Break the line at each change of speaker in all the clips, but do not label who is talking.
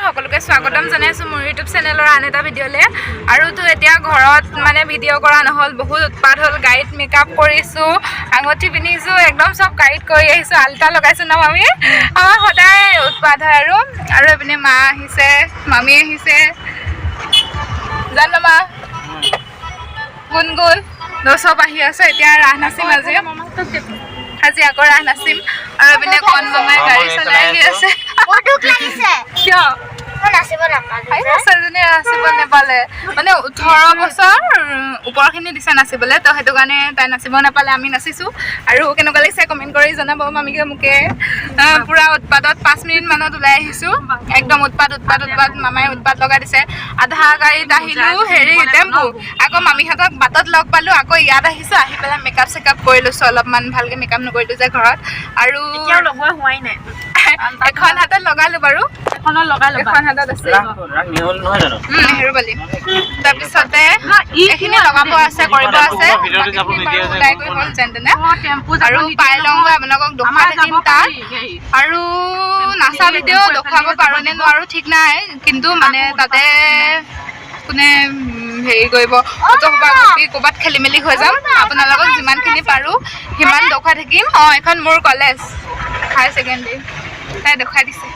সকলোকে স্বাগতম জনাইছো মোৰ ইউটিউব চেনেলৰ আন এটা ভিডিঅ'লে আৰু তো এতিয়া ঘৰত মানে ভিডিঅ' কৰা নহ'ল বহুত উৎপাত হ'ল গাড়ীত মেকআপ কৰিছো আঙঠি পিন্ধিছো একদম সব গাড়ীত কৰি আহিছো আলতা লগাইছো না মামি আমাৰ সদায় উৎপাত হয় আৰু এপিনে মা আহিছে মামি আহিছে জানো মা গুণগুণ সব আহি আছে এতিয়া ৰাহ নাচিম আজি আকৌ ৰাহ নাচিম আৰু এপিনে কণ মামাই গাড়ী চলাই আহি আছে কিয় ছোৱালীজনী নাচিব নাপালে মানে 18 বছৰ ওপৰখিনি দিছে নাচিবলৈ তো সেইটো কাৰণে তাই নাচিব নাপালে আমি নাচিছোঁ আৰু কেনেকুৱা লাগিছে কমেণ্ট কৰি জনাব মামিকে মোকে পূৰা উৎপাতত 5 মিনিট মানত ওলাই আহিছোঁ একদম উৎপাত মামাই উৎপাত লগাই দিছে আধা গাড়ীত আহিলোঁ হেৰি টেম্পু আকৌ মামীহঁতক বাটত লগ পালোঁ আকৌ ইয়াত আহিছোঁ আহি পেলাই মেকআপ চেকআপ কৰি লৈছোঁ অলপমান ভালকৈ মেকআপ নকৰিলোঁ যে ঘৰত আৰু
লগোৱা হোৱাই নাই
এখন হাতত লগালোঁ বাৰু এখন হাতত আছে হেৰুবালি তাৰপিছতে এইখিনি লগাব আছে কৰিব আছে ওলাই গৈ হ'ল যেন তেনে আৰু পাই লওঁগৈ আপোনালোকক দেখুৱাই থাকিম তাত আৰু নাচা ভিডিঅ' দেখুৱাব পাৰোঁ নে নোৱাৰোঁ ঠিক নাই কিন্তু মানে তাতে কোনে হেৰি কৰিব ক'ৰবাত খেলি মেলি হৈ যাম আপোনালোকক যিমানখিনি পাৰোঁ সিমান দেখুৱাই থাকিম এইখন মোৰ কলেজ হায়াৰ ছেকেণ্ডেৰী তাই দেখুৱাই দিছে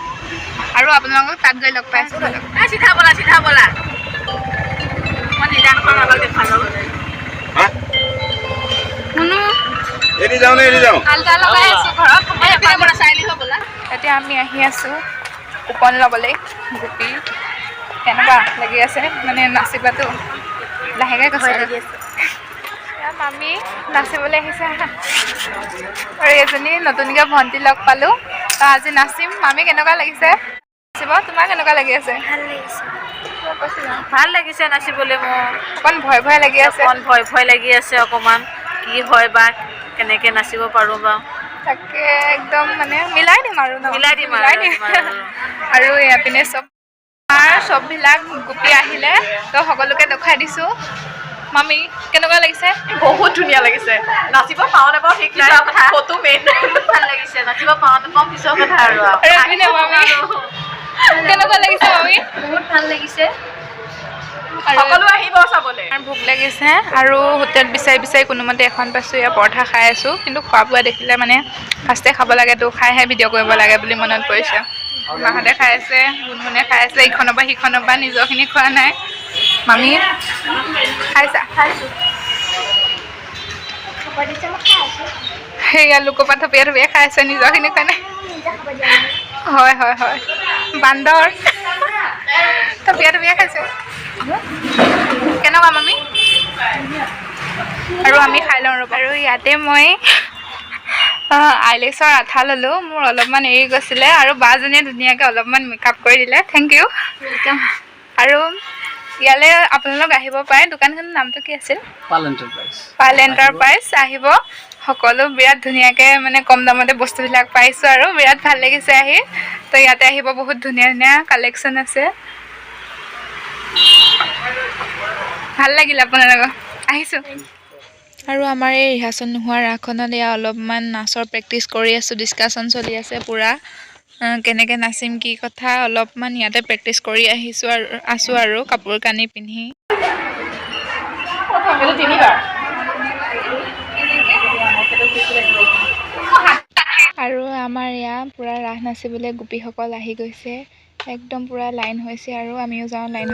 আৰু আপোনালোকক তাত গৈ লগ পাই আছোঁ
চিধা বলা মই নিজাখন অলপ দেখাই ল'ব
আলতা লগাই আছোঁ ঘৰত এতিয়া আমি আহি আছোঁ কুপন ল'বলৈ গোপী কেনেকুৱা লাগি আছে মানে নাচিবাটো লাহেকৈ কৈছে মামী নাচিবলৈ আহিছে আৰু এজনী নতুনকৈ ভণ্টি লগ পালোঁ তো আজি নাচিম মামী কেনেকুৱা লাগিছে নাচিব তোমাৰ কেনেকুৱা লাগি আছে
ভাল লাগিছে নাচিবলৈ মোৰ
অকণ ভয় লাগি আছে
ভয় লাগি আছে অকণমান কি হয় বা কেনেকৈ নাচিব পাৰোঁ বা
তাকে একদম মানে মিলাই দিম আৰু আৰু এপিনে চববিলাক গোপী আহিলে তো সকলোকে দেখুৱাই দিছোঁ মামী কেনেকুৱা লাগিছে
বহুত ধুনীয়া লাগিছে নাচিব পাওঁ নাপাওঁ ঠিক নাই ফটো মেইন ভাল লাগিছে নাচিব পাওঁ নাপাওঁ পিছৰ কথা আৰু
এপিনে মামী কেনেকুৱা লাগিছে মামী
বহুত ভাল লাগিছে সকলো আহিব চাবলৈ
ভোক লাগিছে আৰু হোটেল বিচাৰি কোনোমতে এখন পাইছোঁ ইয়াৰ পৰঠা খাই আছোঁ কিন্তু খোৱা বোৱা দেখিলে মানে ফাৰ্ষ্টে খাব লাগেতো খাইহে ভিডিঅ' কৰিব লাগে বুলি মনত পৰিছে মাহঁতে খাই আছে গুণগুণে খাই আছে ইখনৰ পৰা নিজৰখিনি খোৱা নাই মামী খাইছা সেয়া লোকপা থপিয়াই খাই আছে নিজৰখিনি খোৱা নাই হয় বান্দৰ থপিয়াই খাইছে কেনেকুৱা মামী আৰু আমি খাই লওঁ ৰ'ব আৰু ইয়াতে মই আইলেক্সৰ আঠা ল'লোঁ মোৰ অলপমান এৰি গৈছিলে আৰু বাজনীয়ে ধুনীয়াকৈ অলপমান মেকআপ কৰি দিলে থেংক ইউ ৱেলকাম আৰু ইয়ালৈ আপোনালোক আহিব পাৰে দোকানখনৰ নামটো কি আছিল পাল এণ্টাৰপ্ৰাইজ আহিব সকলো বিৰাট ধুনীয়াকৈ মানে কম দামতে বস্তুবিলাক পাইছোঁ আৰু বিৰাট ভাল লাগিছে আহি তো ইয়াতে আহিব বহুত ধুনীয়া কালেকশ্যন আছে ভাল লাগিল আপোনালোকক আহিছোঁ আৰু আমাৰ এই ৰিহাৰ্চেল নোহোৱা ৰাসখনত এয়া অলপমান নাচৰ প্ৰেক্টিচ কৰি আছোঁ ডিছকাশ্যন চলি আছে পূৰা কেনেকৈ নাচিম কি কথা অলপমান ইয়াতে প্ৰেক্টিচ কৰি আছোঁ আৰু কাপোৰ কানি পিন্ধি আৰু আমাৰ ইয়াত পূৰা ৰাস নাচিবলৈ গোপীসকল আহি গৈছে একদম পূৰা লাইন হৈছে আৰু আমিও যাওঁ লাইন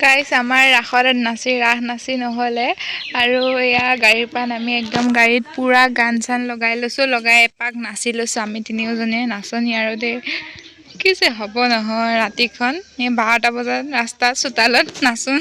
গাইছ আমাৰ ৰাসত ৰাস নাচি নহ'লে আৰু এয়া গাড়ীৰ পৰা নামি একদম গাড়ীত পূৰা গান চান লগাই লৈছোঁ লগাই এপাক নাচি লৈছোঁ আমি তিনিওজনীয়ে নাচনি আৰু দেই কি যে হ'ব নহয় ৰাতিখন এই 12টা বজাত ৰাস্তাত চোতালত নাচোন